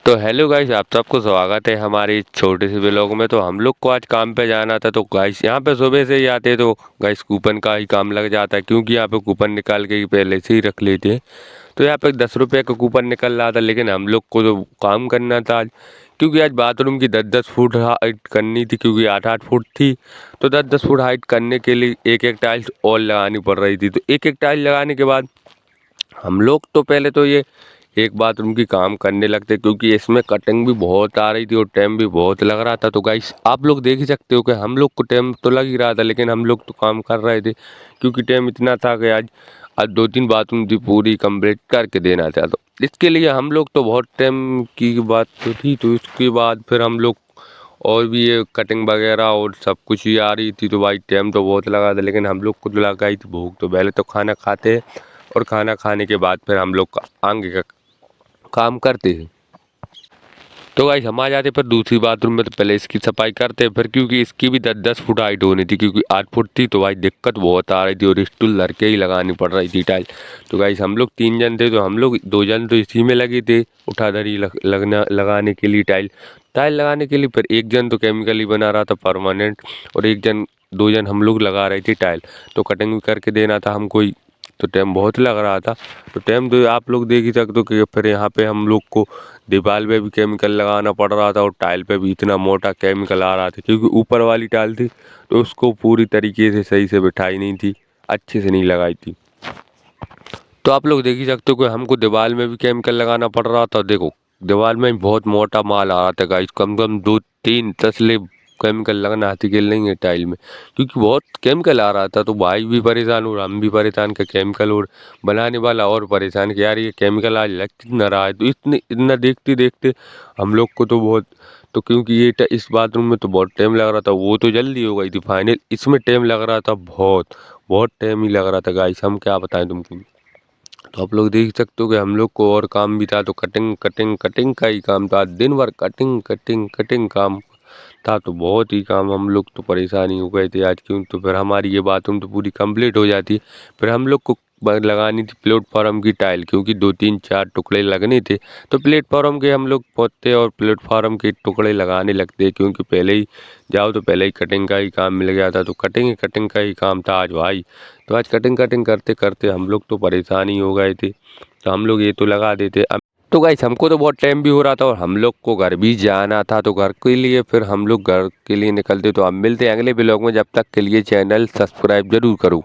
तो hello guys, आप सबको स्वागत है हमारे इस छोटे से व्लॉग में। तो हम लोग को आज काम पे जाना था। तो गाइस यहाँ पे सुबह से ही आते तो गाइस कूपन का ही काम लग जाता है, क्योंकि यहाँ पे कूपन निकाल के ही पहले से ही रख लेते हैं। तो यहाँ पे 10 रुपये का कूपन निकल रहा था, लेकिन हम लोग को तो काम करना था आज, क्योंकि आज बाथरूम की 10-10 फुट हाइट करनी थी, क्योंकि 8-8 फुट थी। तो 10-10 फुट हाइट करने के लिए एक एक टाइल्स और लगानी पड़ रही थी। तो एक एक टाइल्स लगाने के बाद हम लोग तो पहले तो ये एक बाथरूम की काम करने लगते, क्योंकि इसमें कटिंग भी बहुत आ रही थी और टाइम भी बहुत लग रहा था। तो गाइस आप लोग देख ही सकते हो कि हम लोग को टाइम तो लग ही रहा था, लेकिन हम लोग तो काम कर रहे थे, क्योंकि टाइम इतना था कि आज 2-3 बाथरूम थी पूरी कंप्लीट करके देना था। तो इसके लिए हम लोग तो बहुत टाइम की बात तो थी। तो उसके बाद फिर हम लोग और भी ये कटिंग वगैरह और सब कुछ ही आ रही थी। तो भाई टाइम तो बहुत लगा था, लेकिन हम लोग को तो लगा ही थी भूख। तो पहले तो खाना खाते हैं और खाना खाने के बाद फिर हम लोग का आगे का काम करते हैं। तो गाइस हम आ जाते फिर दूसरी बाथरूम में। तो पहले इसकी सफाई करते हैं फिर, क्योंकि इसकी भी 10-10 फुट हाइट होनी थी, क्योंकि 8 फुट थी। तो भाई दिक्कत बहुत आ रही थी और स्टूल लड़ के ही लगानी पड़ रही थी टाइल। तो गाइस हम लोग 3 जन थे, तो हम लोग 2 जन तो इसी में लगे थे उठाधरी लगाने के लिए टाइल टाइल लगाने के लिए। फिर एक जन तो केमिकल ही बना रहा था परमानेंट, और एक जन 2 जन हम लोग लगा रहे थे टाइल। तो कटिंग भी करके देना था हमको ही, तो टाइम बहुत लग रहा था। तो टाइम तो आप लोग देख ही सकते हो कि फिर यहाँ पे हम लोग को दीवार पे भी केमिकल लगाना पड़ रहा था और टाइल पे भी इतना मोटा केमिकल आ रहा था, क्योंकि ऊपर वाली टाइल थी तो उसको पूरी तरीके से सही से बिठाई नहीं थी, अच्छे से नहीं लगाई थी। तो आप लोग देख ही सकते हो कि हमको दीवार में भी केमिकल लगाना पड़ रहा था। देखो दीवार में बहुत मोटा माल आ रहा था गाइस, कम से कम 2-3 तसले केमिकल लगना हाथी के नहीं है टाइल में, क्योंकि बहुत केमिकल आ रहा था। तो भाई भी परेशान और हम भी परेशान कि केमिकल, और बनाने वाला और परेशान कि यार ये केमिकल आज लग कितना रहा है। तो इतने इतना देखते देखते हम लोग को तो बहुत, तो क्योंकि इस बाथरूम में तो बहुत टाइम लग रहा था, वो तो जल्दी हो गई थी फाइनल, इसमें टाइम लग रहा था बहुत बहुत टाइम ही लग रहा था गाइस, हम क्या बताएं तुमको। तो आप लोग देख सकते हो कि हम लोग को और काम भी था। तो कटिंग कटिंग कटिंग का ही काम था, दिन भर कटिंग कटिंग कटिंग काम था। तो बहुत ही काम, हम लोग तो परेशानी हो गए थे आज, क्यों तो फिर हमारी ये बाथरूम तो पूरी कंप्लीट हो जाती। फिर हम लोग को लगानी थी प्लेटफॉर्म की टाइल, क्योंकि 2-3-4 टुकड़े लगने थे। तो प्लेटफॉर्म के हम लोग पहुँचते और प्लेटफॉर्म के टुकड़े लगाने लगते, क्योंकि पहले ही जाओ तो पहले ही कटिंग का ही काम मिल गया था। तो कटिंग का ही काम था आज भाई। तो आज कटिंग कटिंग करते करते हम लोग तो परेशान ही हो गए थे। तो हम लोग ये तो लगा देते अब। तो गाइस हमको तो बहुत टाइम भी हो रहा था और हम लोग को घर भी जाना था। तो घर के लिए फिर हम लोग घर के लिए निकलते। तो अब मिलते हैं अगले ब्लॉग में, जब तक के लिए चैनल सब्सक्राइब जरूर करो।